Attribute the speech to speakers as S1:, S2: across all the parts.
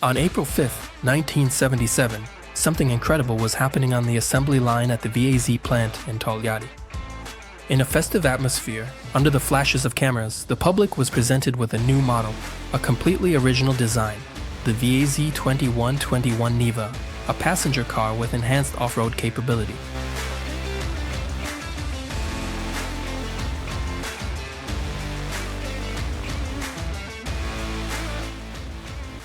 S1: On April 5, 1977, something incredible was happening on the assembly line at the VAZ plant in Tolyatti. In a festive atmosphere, under the flashes of cameras, the public was presented with a new model, a completely original design, the VAZ 2121 Neva, a passenger car with enhanced off-road capability.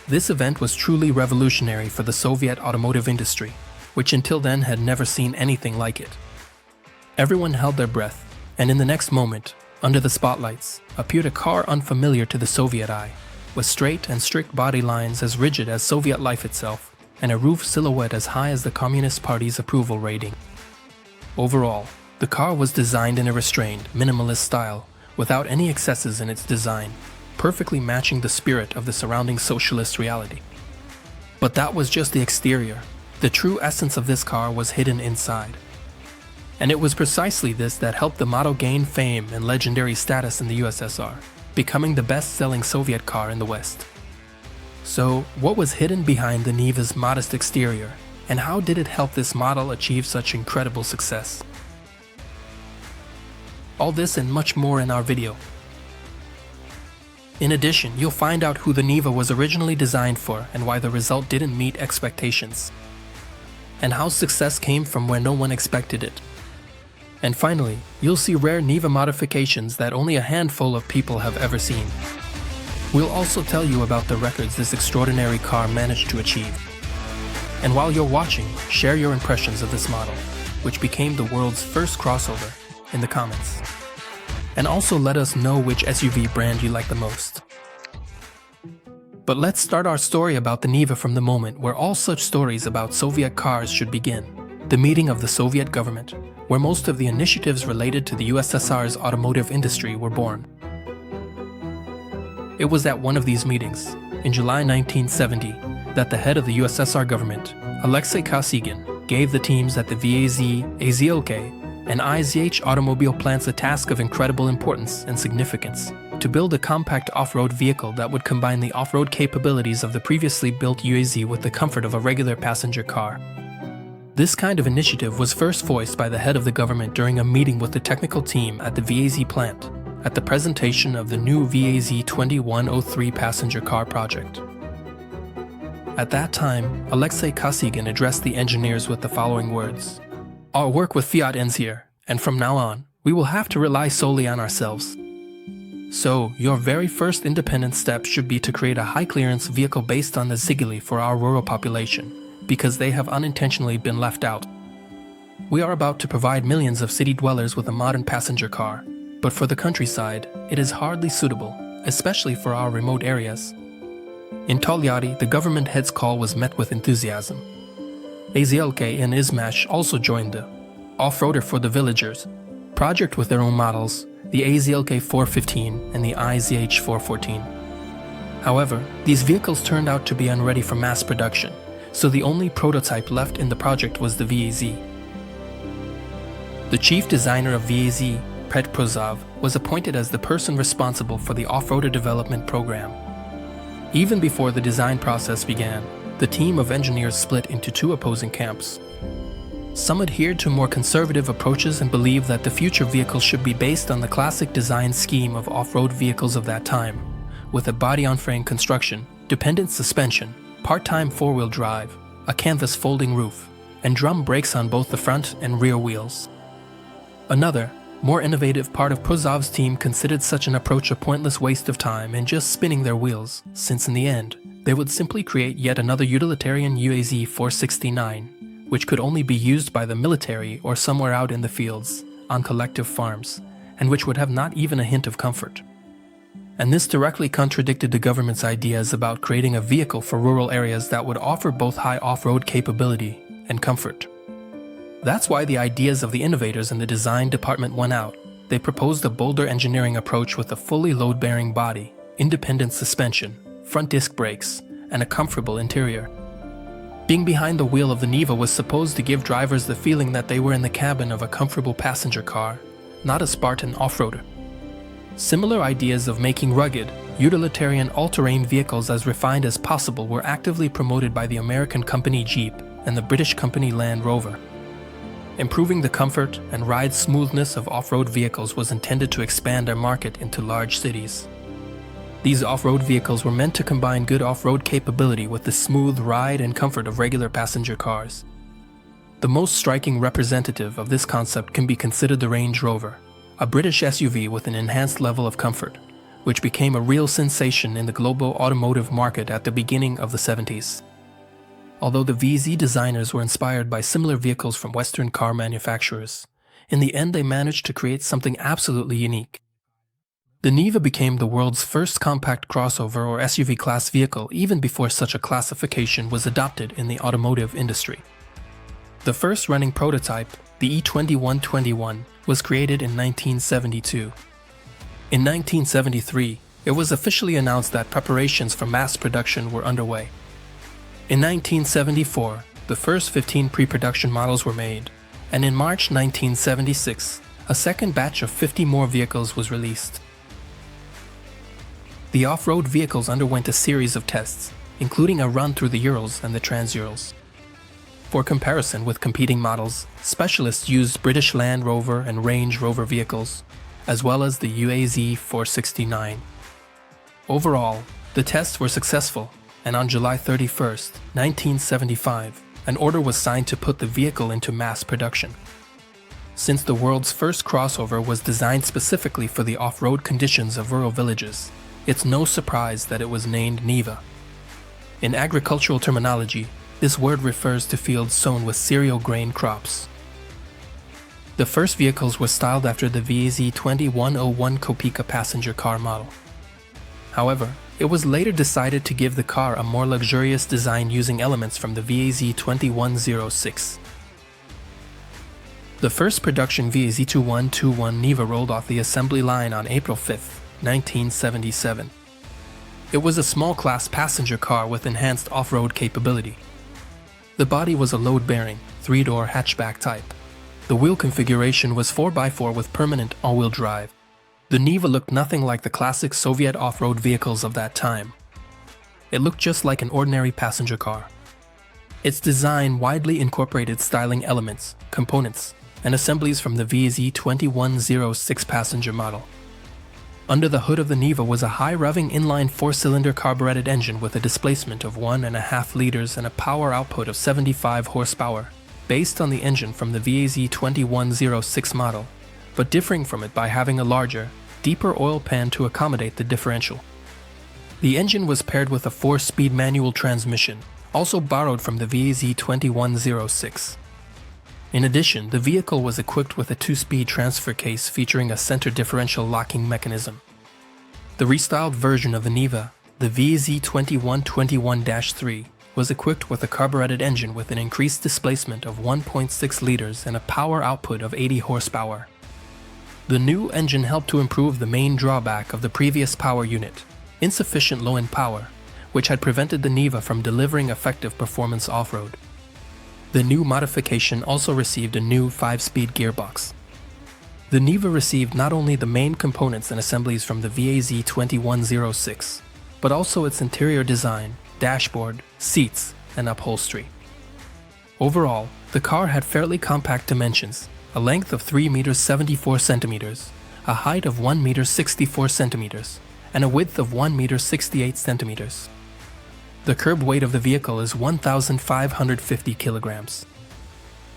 S1: This event was truly revolutionary for the Soviet automotive industry, which until then had never seen anything like it. Everyone held their breath, and in the next moment, under the spotlights, appeared a car unfamiliar to the Soviet eye, with straight and strict body lines as rigid as Soviet life itself, and a roof silhouette as high as the Communist Party's approval rating. Overall, the car was designed in a restrained, minimalist style, without any excesses in its design, perfectly matching the spirit of the surrounding socialist reality. But that was just the exterior. The true essence of this car was hidden inside. And it was precisely this that helped the model gain fame and legendary status in the USSR, becoming the best-selling Soviet car in the West. So, what was hidden behind the Neva's modest exterior, and how did it help this model achieve such incredible success? All this and much more in our video. In addition, you'll find out who the Neva was originally designed for and why the result didn't meet expectations, and how success came from where no one expected it. And finally, you'll see rare Neva modifications that only a handful of people have ever seen. We'll also tell you about the records this extraordinary car managed to achieve. And while you're watching, share your impressions of this model, which became the world's first crossover, in the comments. And also let us know which SUV brand you like the most. But let's start our story about the Neva from the moment where all such stories about Soviet cars should begin, the meeting of the Soviet government, where most of the initiatives related to the USSR's automotive industry were born. It was at one of these meetings, in July 1970, that the head of the USSR government, Alexei Kosygin, gave the teams at the VAZ, AZLK, and IZH automobile plants a task of incredible importance and significance, to build a compact off-road vehicle that would combine the off-road capabilities of the previously built UAZ with the comfort of a regular passenger car. This kind of initiative was first voiced by the head of the government during a meeting with the technical team at the VAZ plant, at the presentation of the new VAZ 2103 passenger car project. At that time, Alexei Kosygin addressed the engineers with the following words: "Our work with Fiat ends here, and from now on, we will have to rely solely on ourselves. So, your very first independent step should be to create a high-clearance vehicle based on the Ziguli for our rural population, because they have unintentionally been left out. We are about to provide millions of city dwellers with a modern passenger car, but for the countryside, it is hardly suitable, especially for our remote areas." In Tolyatti, the government head's call was met with enthusiasm. AZLK and Izmash also joined the off-roader for the villagers project with their own models, the AZLK 415 and the IZH 414. However, these vehicles turned out to be unready for mass production, so the only prototype left in the project was the VAZ. The chief designer of VAZ, Pet Prozov, was appointed as the person responsible for the off-roader development program. Even before the design process began, the team of engineers split into two opposing camps. Some adhered to more conservative approaches and believed that the future vehicles should be based on the classic design scheme of off-road vehicles of that time, with a body-on-frame construction, dependent suspension, part-time four-wheel drive, a canvas folding roof, and drum brakes on both the front and rear wheels. Another, more innovative part of Prozov's team considered such an approach a pointless waste of time and just spinning their wheels, since in the end, they would simply create yet another utilitarian UAZ 469, which could only be used by the military or somewhere out in the fields, on collective farms, and which would have not even a hint of comfort. And this directly contradicted the government's ideas about creating a vehicle for rural areas that would offer both high off-road capability and comfort. That's why the ideas of the innovators in the design department won out. They proposed a bolder engineering approach with a fully load-bearing body, independent suspension, front disc brakes, and a comfortable interior. Being behind the wheel of the Neva was supposed to give drivers the feeling that they were in the cabin of a comfortable passenger car, not a Spartan off-roader. Similar ideas of making rugged, utilitarian all-terrain vehicles as refined as possible were actively promoted by the American company Jeep and the British company Land Rover. Improving the comfort and ride smoothness of off-road vehicles was intended to expand their market into large cities. These off-road vehicles were meant to combine good off-road capability with the smooth ride and comfort of regular passenger cars. The most striking representative of this concept can be considered the Range Rover, a British SUV with an enhanced level of comfort, which became a real sensation in the global automotive market at the beginning of the 70s. Although the VZ designers were inspired by similar vehicles from Western car manufacturers, in the end they managed to create something absolutely unique. The Neva became the world's first compact crossover or SUV class vehicle even before such a classification was adopted in the automotive industry. The first running prototype, the E2121, was created in 1972. In 1973, it was officially announced that preparations for mass production were underway. In 1974, the first 15 pre-production models were made, and in March 1976, a second batch of 50 more vehicles was released. The off-road vehicles underwent a series of tests, including a run through the Urals and the Trans-Urals. For comparison with competing models, specialists used British Land Rover and Range Rover vehicles, as well as the UAZ 469. Overall, the tests were successful, and on July 31, 1975, an order was signed to put the vehicle into mass production. Since the world's first crossover was designed specifically for the off-road conditions of rural villages, it's no surprise that it was named Neva. In agricultural terminology, this word refers to fields sown with cereal grain crops. The first vehicles were styled after the VAZ 2101 Kopeka passenger car model. However, it was later decided to give the car a more luxurious design using elements from the VAZ 2106. The first production VAZ 2121 Neva rolled off the assembly line on April 5, 1977. It was a small-class passenger car with enhanced off-road capability. The body was a load-bearing, three-door hatchback type. The wheel configuration was 4x4 with permanent all-wheel drive. The Neva looked nothing like the classic Soviet off-road vehicles of that time. It looked just like an ordinary passenger car. Its design widely incorporated styling elements, components, and assemblies from the VAZ 2106 passenger model. Under the hood of the Neva was a high-revving inline 4-cylinder carbureted engine with a displacement of 1.5 liters and a power output of 75 horsepower, based on the engine from the VAZ 2106 model, but differing from it by having a larger, deeper oil pan to accommodate the differential. The engine was paired with a 4-speed manual transmission, also borrowed from the VAZ 2106. In addition, the vehicle was equipped with a 2-speed transfer case featuring a center differential locking mechanism. The restyled version of the Neva, the VAZ 2121-3, was equipped with a carbureted engine with an increased displacement of 1.6 liters and a power output of 80 horsepower. The new engine helped to improve the main drawback of the previous power unit, insufficient low-end power, which had prevented the Neva from delivering effective performance off-road. The new modification also received a new 5-speed gearbox. The Neva received not only the main components and assemblies from the VAZ 2106, but also its interior design, dashboard, seats, and upholstery. Overall, the car had fairly compact dimensions, a length of 3 meters 74 centimeters, a height of 1 meter 64 centimeters, and a width of 1 meter 68 centimeters. The curb weight of the vehicle is 1,550 kilograms.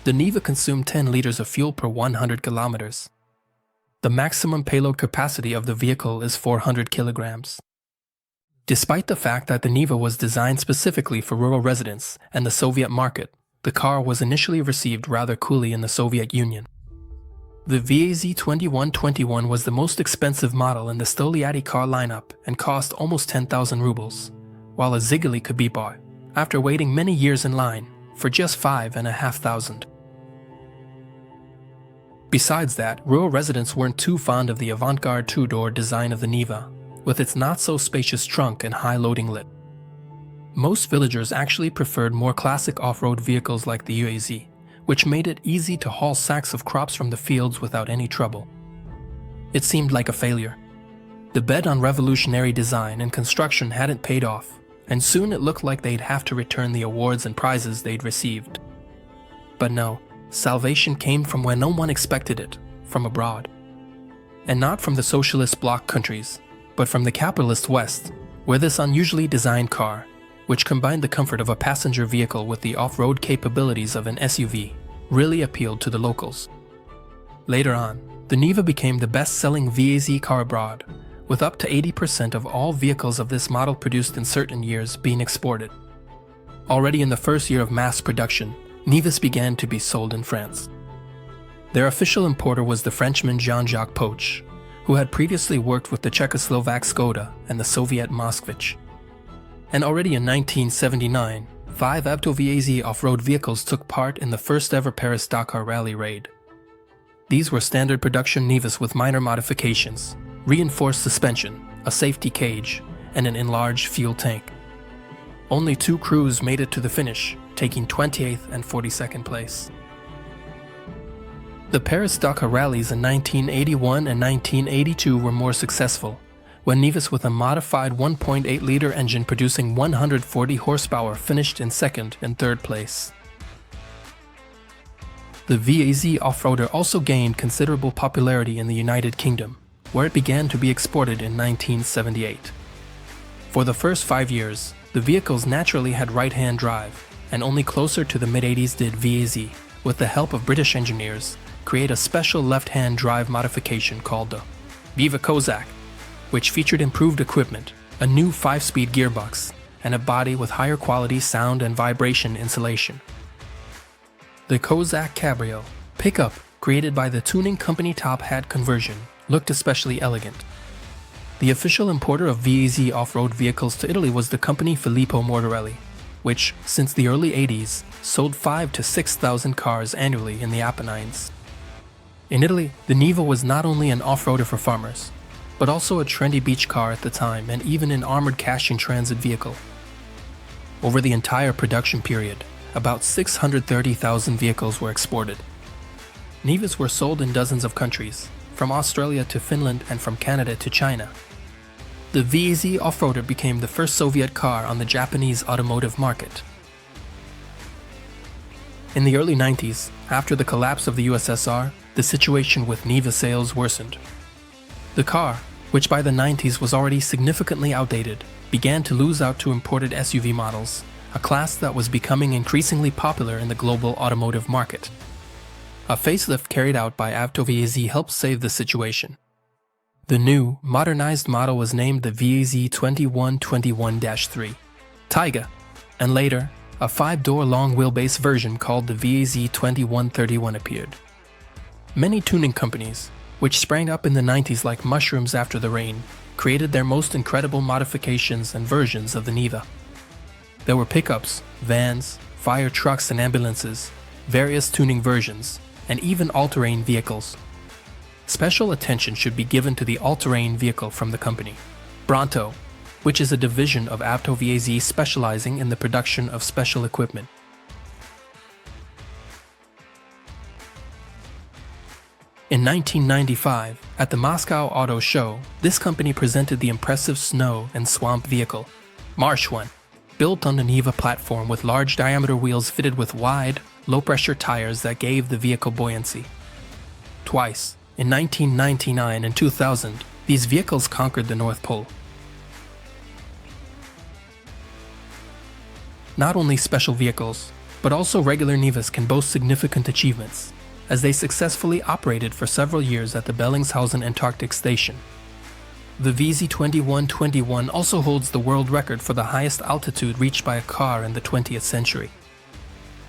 S1: The Neva consumed 10 liters of fuel per 100 kilometers. The maximum payload capacity of the vehicle is 400 kilograms. Despite the fact that the Neva was designed specifically for rural residents and the Soviet market, the car was initially received rather coolly in the Soviet Union. The VAZ 2121 was the most expensive model in the Stoliati car lineup and cost almost 10,000 rubles, while a Ziguli could be bought, after waiting many years in line, for just 5,500. Besides that, rural residents weren't too fond of the avant-garde two-door design of the Neva, with its not-so-spacious trunk and high loading lip. Most villagers actually preferred more classic off-road vehicles like the UAZ, which made it easy to haul sacks of crops from the fields without any trouble. It seemed like a failure. The bet on revolutionary design and construction hadn't paid off, and soon it looked like they'd have to return the awards and prizes they'd received. But no, salvation came from where no one expected it, from abroad. And not from the socialist bloc countries, but from the capitalist West, where this unusually designed car, which combined the comfort of a passenger vehicle with the off-road capabilities of an SUV, really appealed to the locals. Later on, the Neva became the best-selling VAZ car abroad, with up to 80% of all vehicles of this model produced in certain years being exported. Already in the first year of mass production, Nevas began to be sold in France. Their official importer was the Frenchman Jean-Jacques Poch, who had previously worked with the Czechoslovak Skoda and the Soviet Moskvich. And already in 1979, 5 VAZ off-road vehicles took part in the first-ever Paris-Dakar Rally raid. These were standard production Nevas with minor modifications, reinforced suspension, a safety cage, and an enlarged fuel tank. Only 2 crews made it to the finish, taking 28th and 42nd place. The Paris-Dakar rallies in 1981 and 1982 were more successful, when Nevas with a modified 1.8-liter engine producing 140 horsepower finished in 2nd and 3rd place. The VAZ off-roader also gained considerable popularity in the United Kingdom, where it began to be exported in 1978. For the first 5 years, the vehicles naturally had right-hand drive, and only closer to the mid-80s did VAZ, with the help of British engineers, create a special left-hand drive modification called the Viva Kozak, which featured improved equipment, a new 5-speed gearbox, and a body with higher quality sound and vibration insulation. The Kozak Cabrio pickup, created by the tuning company Top Hat Conversion, looked especially elegant. The official importer of VAZ off-road vehicles to Italy was the company Filippo Mortarelli, which, since the early 80s, sold 5,000 to 6,000 cars annually in the Apennines. In Italy, the Neva was not only an off-roader for farmers, but also a trendy beach car at the time and even an armored cash-in transit vehicle. Over the entire production period, about 630,000 vehicles were exported. Nevas were sold in dozens of countries, from Australia to Finland and from Canada to China. The VAZ off-roader became the first Soviet car on the Japanese automotive market. In the early 90s, after the collapse of the USSR, the situation with Neva sales worsened. The car, which by the 90s was already significantly outdated, began to lose out to imported SUV models, a class that was becoming increasingly popular in the global automotive market. A facelift carried out by VAZ helped save the situation. The new, modernized model was named the VAZ 2121-3 Taiga, and later, a 5-door long wheelbase version called the VAZ 2131 appeared. Many tuning companies, which sprang up in the 90s like mushrooms after the rain, created their most incredible modifications and versions of the Neva. There were pickups, vans, fire trucks and ambulances, various tuning versions, and even all-terrain vehicles. Special attention should be given to the all-terrain vehicle from the company, Bronto, which is a division of VAZ specializing in the production of special equipment. In 1995, at the Moscow Auto Show, this company presented the impressive snow and swamp vehicle, Marsh One, built on the Neva platform with large diameter wheels fitted with wide, low-pressure tires that gave the vehicle buoyancy. Twice, in 1999 and 2000, these vehicles conquered the North Pole. Not only special vehicles, but also regular Nevas can boast significant achievements, as they successfully operated for several years at the Bellingshausen Antarctic Station. The VAZ 2121 also holds the world record for the highest altitude reached by a car in the 20th century.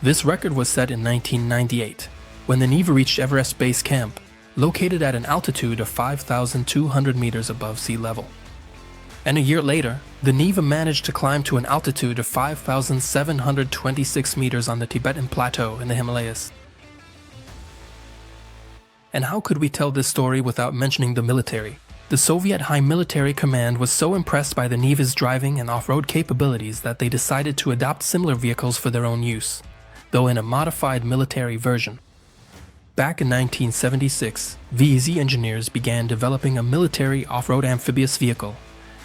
S1: This record was set in 1998, when the Neva reached Everest Base Camp, located at an altitude of 5,200 meters above sea level. And a year later, the Neva managed to climb to an altitude of 5,726 meters on the Tibetan Plateau in the Himalayas. And how could we tell this story without mentioning the military? The Soviet High Military Command was so impressed by the Neva's driving and off-road capabilities that they decided to adopt similar vehicles for their own use, though in a modified military version. Back in 1976, VAZ engineers began developing a military off-road amphibious vehicle,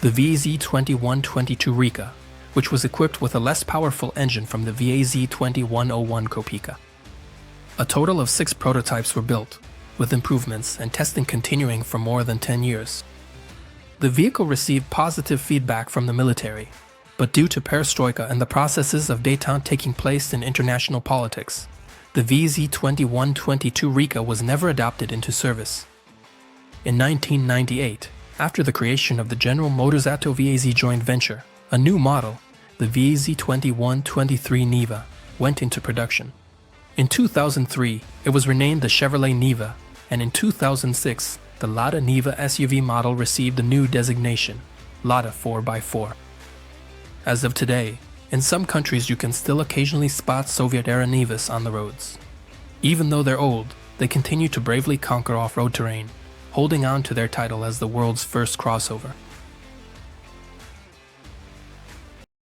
S1: the VAZ 2122 Rika, which was equipped with a less powerful engine from the VAZ 2101 Kopeka. A total of 6 prototypes were built, with improvements and testing continuing for more than 10 years. The vehicle received positive feedback from the military, but due to perestroika and the processes of détente taking place in international politics, the VAZ 2122 Rika was never adopted into service. In 1998, after the creation of the General Motors Atto VAZ joint venture, a new model, the VAZ 2123 Neva, went into production. In 2003, it was renamed the Chevrolet Neva, and in 2006, the Lada Neva SUV model received a new designation, Lada 4x4. As of today, in some countries you can still occasionally spot Soviet-era Nevas on the roads. Even though they're old, they continue to bravely conquer off-road terrain, holding on to their title as the world's first crossover.